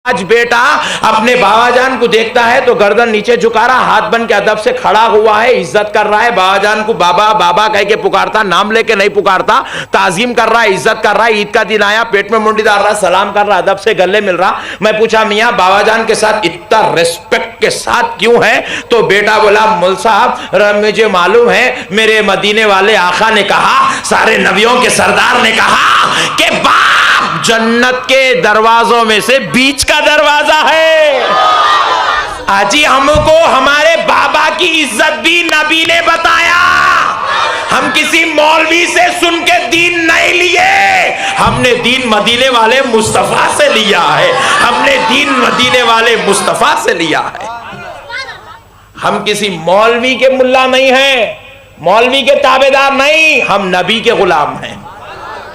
آج بیٹا اپنے بابا جان کو دیکھتا ہے تو گردن نیچے جھکا رہا، ہاتھ بن کے ادب سے کھڑا ہوا ہے، عزت کر رہا ہے، بابا جان کو بابا بابا کہہ کے پکارتا، نام لے کے نہیں پکارتا، تعظیم کر رہا ہے، عزت کر رہا ہے۔ عید کا دن آیا، پیٹ میں منڈی ڈال رہا، سلام کر رہا، ادب سے گلے مل رہا۔ میں پوچھا میاں بابا جان کے ساتھ اتنا ریسپیکٹ کے ساتھ کیوں ہے؟ تو بیٹا بولا مول صاحب مجھے معلوم ہے، میرے مدینے والے آقا نے کہا، سارے نبیوں کے سردار نے کہا کہ باپ جنت کے دروازوں میں سے بیچ کا دروازہ ہے۔ آجی ہم کو ہمارے بابا کی عزت بھی نبی نے بتایا۔ ہم کسی مولوی سے سن کے دین نہیں لیے، ہم نے دین مدینے والے مصطفیٰ سے لیا ہے، ہم نے دین مدینے والے مصطفیٰ سے لیا ہے۔ ہم کسی مولوی کے ملا نہیں ہیں، مولوی کے تابعدار نہیں، ہم نبی کے غلام ہیں۔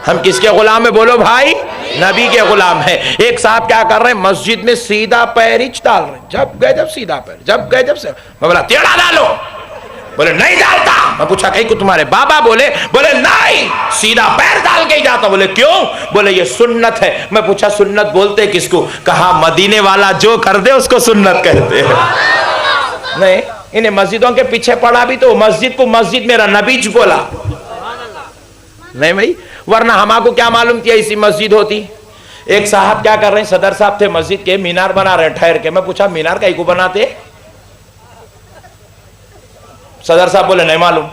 ہم کس کے غلام ہیں بولو بھائی؟ نبی کے غلام ہیں۔ ایک صاحب کیا کر رہے ہیں؟ مسجد میں سیدھا پیر ہی ڈال رہے ہیں، جب گئے جب سیدھا پیر، جب گئے جب سے۔ میں بولا ٹیڑھا ڈالو، بولے نہیں ڈالتا۔ میں پوچھا کہیں کو تمہارے بابا بولے نہیں سیدھا پیر ڈال کے ہی جاتا۔ بولے کیوں؟ بولے یہ سنت ہے۔ میں پوچھا سنت بولتے کس کو؟ کہا مدینے والا جو کر دے اس کو سنت کہتے ہیں۔ نہیں انہیں مسجدوں کے پیچھے پڑا بھی تو مسجد کو مسجد میرا نبی بولا نہیں بھائی، ورنہ ہما کو کیا معلوم تھی ایسی مسجد ہوتی۔ ایک صاحب کیا کر رہے ہیں؟ صدر صاحب تھے مسجد کے، مینار بنا رہے ہیں ٹھہر کے۔ میں پوچھا مینار کہیں کو بناتے؟ صدر صاحب بولے نہیں معلوم۔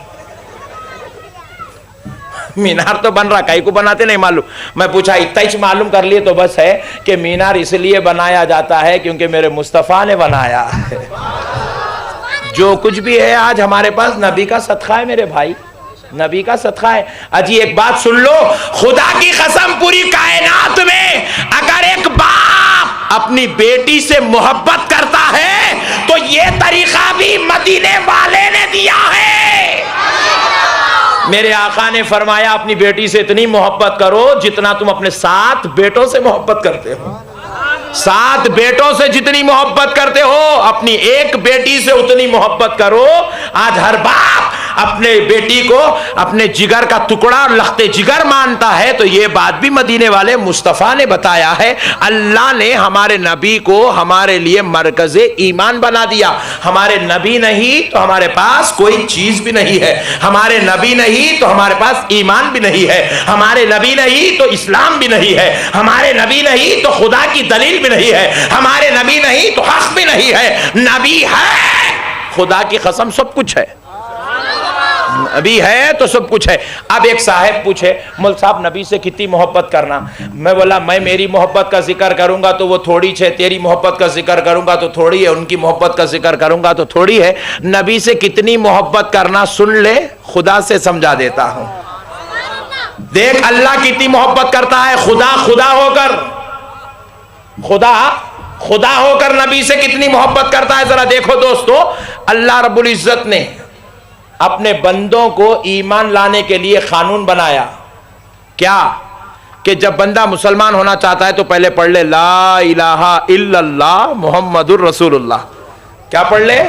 مینار تو بن رہا، کہیں کو بناتے نہیں معلوم۔ میں پوچھا اتنا ہی معلوم کر لیے تو بس ہے کہ مینار اس لیے بنایا جاتا ہے کیونکہ میرے مصطفیٰ نے بنایا ہے۔ جو کچھ بھی ہے آج ہمارے پاس نبی کا صدقہ ہے میرے بھائی، نبی کا صدقہ ہے۔ اجی ایک بات سن لو، خدا کی قسم پوری کائنات میں اگر ایک باپ اپنی بیٹی سے محبت کرتا ہے تو یہ طریقہ بھی مدینے والے نے دیا ہے۔ میرے آقا نے فرمایا اپنی بیٹی سے اتنی محبت کرو جتنا تم اپنے 7 بیٹوں سے محبت کرتے ہو۔ 7 بیٹوں سے جتنی محبت کرتے ہو اپنی ایک بیٹی سے اتنی محبت کرو۔ آج ہر باپ اپنے بیٹی کو اپنے جگر کا ٹکڑا اور لخت جگر مانتا ہے تو یہ بات بھی مدینے والے مصطفیٰ نے بتایا ہے۔ اللہ نے ہمارے نبی کو ہمارے لیے مرکز ایمان بنا دیا۔ ہمارے نبی نہیں تو ہمارے پاس کوئی چیز بھی نہیں ہے، ہمارے نبی نہیں تو ہمارے پاس ایمان بھی نہیں ہے، ہمارے نبی نہیں تو اسلام بھی نہیں ہے، ہمارے نبی نہیں تو خدا کی دلیل بھی نہیں ہے، ہمارے نبی نہیں تو حق بھی نہیں ہے۔ نبی ہے، خدا کی قسم سب کچھ ہے، نبی ہے تو سب کچھ ہے۔ اب ایک صاحب پوچھے مول صاحب نبی سے کتنی محبت کرنا؟ میں بولا میں میری محبت کا ذکر کروں گا تو وہ تھوڑی ہے، تیری محبت کا ذکر کروں گا تو تھوڑی ہے، ان کی محبت کا ذکر کروں گا تو تھوڑی ہے۔ نبی سے کتنی محبت کرنا سن لے، خدا سے سمجھا دیتا ہوں۔ دیکھ اللہ کتنی محبت کرتا ہے، خدا خدا ہو کر، خدا خدا ہو کر نبی سے کتنی محبت کرتا ہے۔ ذرا دیکھو دوستو، اللہ رب العزت نے اپنے بندوں کو ایمان لانے کے لیے قانون بنایا کیا؟ کہ جب بندہ مسلمان ہونا چاہتا ہے تو پہلے پڑھ لے لا الہ الا اللہ محمد الرسول اللہ۔ کیا پڑھ لے؟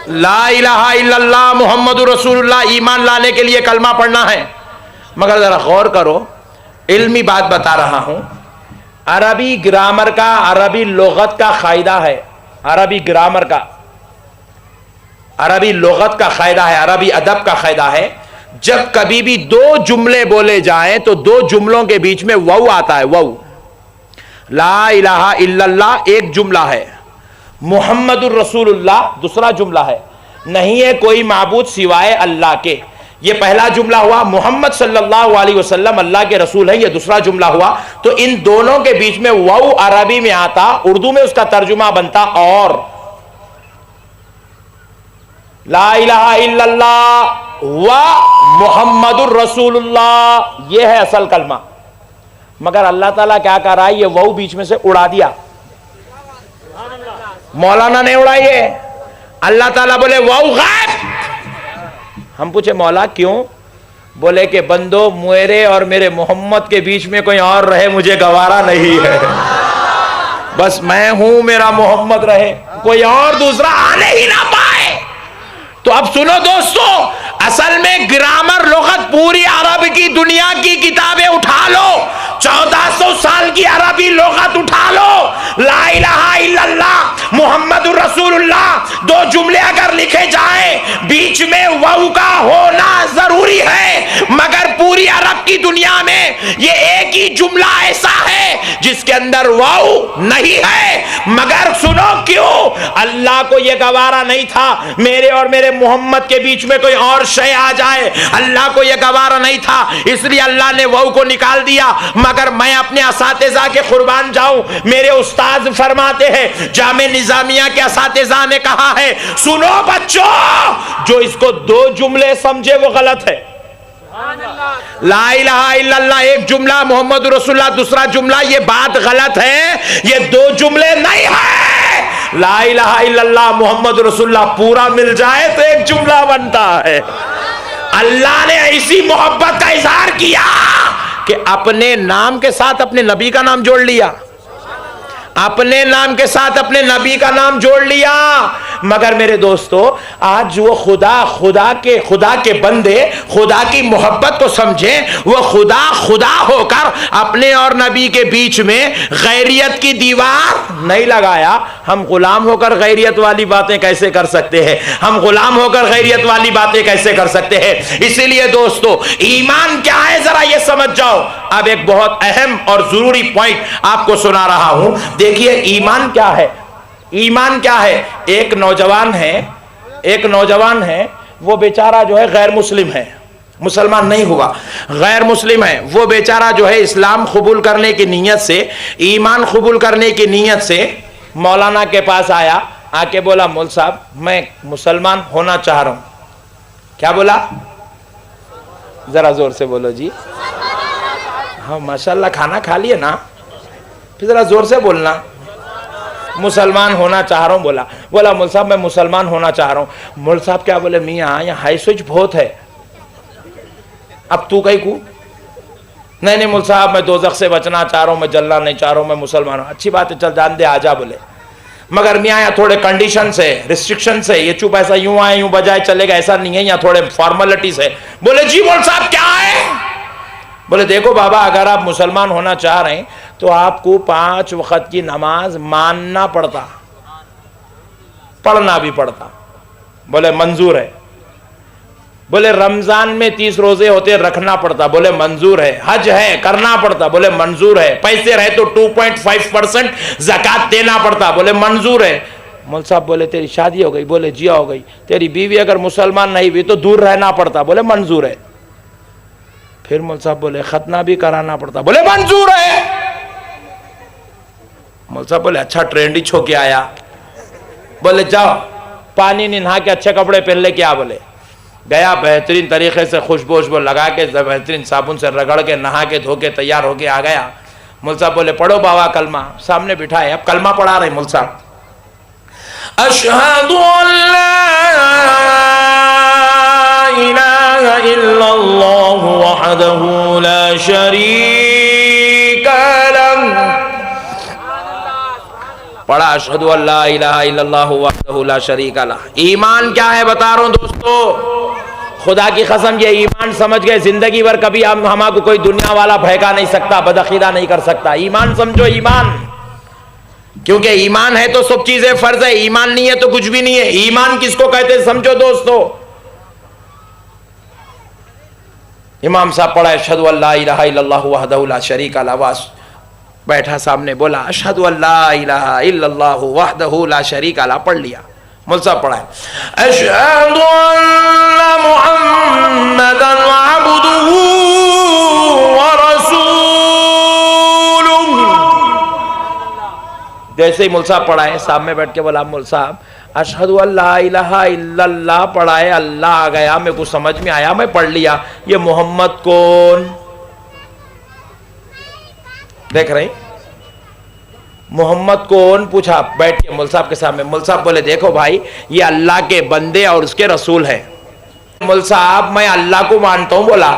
لا الہ الا اللہ محمد الرسول اللہ۔ ایمان لانے کے لیے کلمہ پڑھنا ہے۔ مگر ذرا غور کرو، علمی بات بتا رہا ہوں، عربی گرامر کا، عربی لغت کا قاعدہ ہے، عربی گرامر کا، عربی لغت کا قاعدہ ہے، عربی ادب کا قاعدہ ہے، جب کبھی بھی 2 جملے بولے جائیں تو 2 جملوں کے بیچ میں واو آتا ہے، واو۔ لا الہ الا اللہ ایک جملہ ہے، محمد الرسول اللہ دوسرا جملہ ہے، نہیں ہے کوئی معبود سوائے اللہ کے، یہ پہلا جملہ ہوا۔ محمد صلی اللہ علیہ وسلم اللہ کے رسول ہیں، یہ دوسرا جملہ ہوا۔ تو ان دونوں کے بیچ میں واو عربی میں آتا، اردو میں اس کا ترجمہ بنتا اور لا الہ الا اللہ و محمد الرسول اللہ، یہ ہے اصل کلمہ۔ مگر اللہ تعالیٰ کیا کر رہا ہے؟ یہ واو بیچ میں سے اڑا دیا۔ مولانا نے اڑائی ہے، اللہ تعالیٰ بولے واو غائب۔ ہم پوچھے مولا کیوں؟ بولے کہ بندو میرے اور میرے محمد کے بیچ میں کوئی اور رہے مجھے گوارا نہیں ہے، بس میں ہوں، میرا محمد رہے، کوئی اور دوسرا آنے ہی نہ پائے۔ تو اب سنو دوستو، اصل میں گرامر لغت پوری عرب کی دنیا کی کتابیں اٹھا لو، 1400 سال کی عرب پوری عرب کی دنیا میں یہ ایک ہی جملہ ایسا ہے جس کے اندر واو نہیں ہے، مگر سنو کیوں؟ اللہ کو یہ گوارا نہیں تھا میرے اور میرے محمد کے بیچ میں کوئی اور شے آ جائے، اللہ کو یہ گوارا نہیں تھا، اس لیے اللہ نے واو کو نکال دیا۔ مگر میں اپنے اساتذہ کے قربان جاؤں، میرے استاذ فرماتے ہیں، جامع نظامیہ کے اساتذہ نے کہا ہے، سنو بچوں، جو اس کو دو جملے سمجھے وہ غلط ہے۔ لا الہ الا اللہ ایک جملہ، محمد رسول اللہ دوسرا جملہ، یہ بات غلط ہے، یہ دو جملے نہیں ہے۔ لا الہ الا اللہ محمد رسول اللہ پورا مل جائے تو ایک جملہ بنتا ہے۔ اللہ نے ایسی محبت کا اظہار کیا کہ اپنے نام کے ساتھ اپنے نبی کا نام جوڑ لیا، اپنے نام کے ساتھ اپنے نبی کا نام جوڑ لیا۔ مگر میرے دوستو، آج وہ خدا کے بندے خدا کی محبت کو سمجھیں، وہ خدا ہو کر اپنے اور نبی کے بیچ میں غیریت کی دیوار نہیں لگایا۔ ہم غلام ہو کر غیریت والی باتیں کیسے کر سکتے ہیں؟ ہم غلام ہو کر غیریت والی باتیں کیسے کر سکتے ہیں؟ اسی لیے دوستو، ایمان کیا ہے ذرا یہ سمجھ جاؤ۔ اب ایک بہت اہم اور ضروری پوائنٹ آپ کو سنا رہا ہوں، دیکھیے ایمان کیا ہے۔ ایمان کیا ہے؟ ایک نوجوان ہے، وہ بیچارہ جو ہے غیر مسلم ہے، مسلمان نہیں ہوا، غیر مسلم ہے، وہ بیچارہ جو ہے اسلام قبول کرنے کی نیت سے، ایمان قبول کرنے کی نیت سے مولانا کے پاس آیا، آ کے بولا، مول صاحب میں مسلمان ہونا چاہ رہا ہوں۔ کیا بولا؟ ذرا زور سے بولو جی۔ ہاں ماشاءاللہ، کھانا کھا لیے نا، پھر ذرا زور سے بولنا۔ مسلمان ہونا چاہ رہا ہوں بولا مول صاحب میں مسلمان ہونا چاہ رہا ہوں۔ مول صاحب کیا بولے؟ میاں یہاں ہائی سوئچ بہت ہے، اب تو کہیں کو نہیں مول صاحب میں دوزخ سے بچنا چاہ رہا ہوں، میں جلنا نہیں چاہ رہا ہوں، میں مسلمان ہوں۔ اچھی بات ہے، چل جان دے، آجا بولے۔ مگر میاں یہاں تھوڑے کنڈیشن سے، ریسٹرکشن سے، یہ چوپ ایسا یوں آئے یوں بجائے چلے گا ایسا نہیں ہے، یہاں تھوڑے فارملٹیز ہے۔ بولے جی مول صاحب کیا ہے؟ بولے دیکھو بابا، اگر آپ مسلمان ہونا چاہ رہے ہیں تو آپ کو 5 وقت کی نماز ماننا پڑتا، پڑھنا بھی پڑتا۔ بولے منظور ہے۔ بولے رمضان میں 30 روزے ہوتے، رکھنا پڑتا، بولے منظور ہے۔ حج ہے، کرنا پڑتا، بولے منظور ہے۔ پیسے رہے تو 2.5% زکوٰۃ دینا پڑتا، بولے منظور ہے۔ مول صاحب بولے تیری شادی ہو گئی؟ بولے جی ہو گئی۔ تیری بیوی اگر مسلمان نہیں ہوئی تو دور رہنا پڑتا، بولے منظور ہے۔ پھر مول صاحب بولے ختنہ بھی کرانا پڑتا، بولے منظور ہے۔ مول صاحب بولے اچھا ٹرینڈ ہی چھو کے آیا۔ بولے جاؤ پانی نہیں نہا کے اچھے کپڑے پہن لے کے آ۔ بولے گیا، بہترین طریقے سے خوشبو لگا کے، بہترین صابن سے رگڑ کے، نہا کے، دھو کے تیار ہو کے آ گیا۔ مول صاحب بولے پڑھو بابا کلمہ، سامنے بٹھائے، اب کلمہ پڑھا رہے مول صاحب۔ اشہد ان لا الہ الا اللہ وحدہ لا شریک لہ، پڑھا اشہد ان لا الہ الا اللہ وحدہ لا شریک لہ۔ ایمان کیا ہے بتا رہا ہوں دوستو، خدا کی قسم یہ ایمان سمجھ گئے زندگی بھر کبھی ہمارا کو کوئی دنیا والا بھڑکا نہیں سکتا، بدعقیدہ نہیں کر سکتا۔ ایمان سمجھو، ایمان، کیونکہ ایمان ہے تو سب چیزیں فرض ہے، ایمان نہیں ہے تو کچھ بھی نہیں ہے۔ ایمان کس کو کہتے ہیں سمجھو دوستو۔ امام صاحب پڑھا اشہد ان لا الہ الا اللہ وحدہ لا شریک لہ، بیٹھا سامنے، بولا اشہد ان لا الہ الا اللہ وحدہ لا شریک لہ، پڑھ لیا۔ مول صاحب پڑھا ہے اشہد ان محمدا عبدہ ورسولہ۔ جیسے ہی مول صاحب پڑھائے، سامنے بیٹھ کے بولا مول صاحب اشہد ان لا الہ الا اللہ پڑھائے، اللہ آ گیا، میرے کو سمجھ میں آیا، میں پڑھ لیا، یہ محمد کون؟ دیکھ رہے محمد کون پوچھا بیٹھ کے مول صاحب کے سامنے۔ مول صاحب بولے دیکھو بھائی، یہ اللہ کے بندے اور اس کے رسول ہیں۔ مول صاحب میں اللہ کو مانتا ہوں، بولا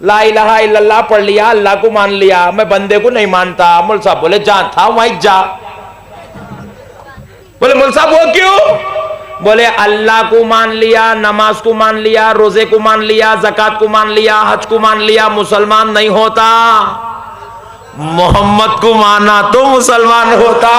لا الہ الا اللہ پڑھ لیا، اللہ کو مان لیا، میں بندے کو نہیں مانتا۔ مول صاحب بولے جہاں تھا وہیں جا۔ بولے مول صاحب وہ کیوں؟ بولے اللہ کو مان لیا، نماز کو مان لیا، روزے کو مان لیا، زکوٰۃ کو مان لیا، حج کو مان لیا، مسلمان نہیں ہوتا۔ محمد کو مانا تو مسلمان ہوتا۔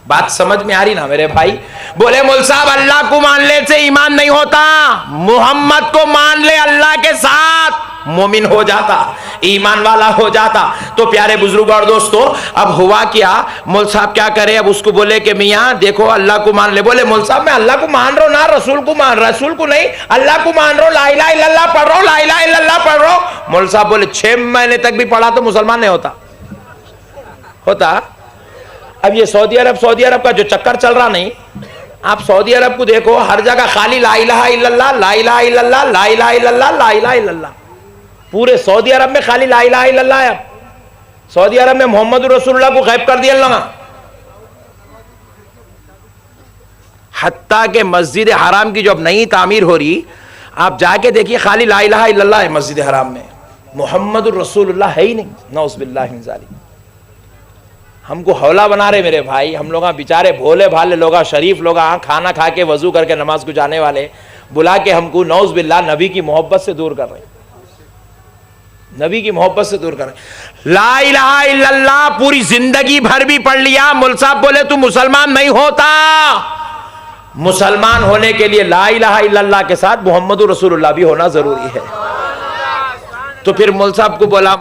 بات سمجھ میں آ رہی نا میرے بھائی؟ بولے مول صاحب اللہ کو مان لے سے ایمان نہیں ہوتا، محمد کو مان لے اللہ کے ساتھ مومن ہو جاتا، ایمان والا ہو جاتا۔ تو پیارے بزرگ اور دوستو، اب ہوا کیا، مول صاحب کیا کرے، اب اس کو بولے کہ میاں دیکھو اللہ کو مان لے۔ بولے مول صاحب میں اللہ کو مان رہا ہوں نا، رسول کو نہیں، اللہ کو مان رہا ہوں، لا الہ الا اللہ پڑھ رہا ہوں، لا الہ الا اللہ پڑھ رہا ہوں۔ مول صاحب بولے 6 مہینے تک بھی پڑھا تو مسلمان نہیں ہوتا۔ اب یہ سعودی عرب کا جو چکر چل رہا نہیں، آپ سعودی عرب کو دیکھو، ہر جگہ خالی لا الہ الا اللہ، لا الہ الا اللہ، لا الہ الا اللہ، لا الہ الا اللہ۔ پورے سعودی عرب میں خالی لا الہ الا اللہ ہے۔ اب سعودی عرب میں محمد رسول اللہ کو غائب کر دیا اللہ، حتیٰ کہ مسجد حرام کی جو اب نئی تعمیر ہو رہی، آپ جا کے دیکھیے خالی لا الہ الا اللہ ہے مسجد حرام میں، محمد رسول اللہ ہے ہی نہیں، نعوذ باللہ من ذالک۔ ہم کو حولہ بنا رہے میرے بھائی، ہم لوگ بیچارے بھولے بھالے لوگ، شریف لوگ، کھانا کھا کے وضو کر کے نماز کو جانے والے، بلا کے ہم کو نعوذ باللہ نبی کی محبت سے دور کر رہے ہیں، نبی کی محبت سے دور کر رہے ہیں۔ لا الہ الا اللہ پوری زندگی بھر بھی پڑھ لیا، مول صاحب بولے تو مسلمان نہیں ہوتا۔ مسلمان ہونے کے لیے لا الہ الا اللہ کے ساتھ محمد رسول اللہ بھی ہونا ضروری ہے۔ تو پھر مول صاحب کو بولا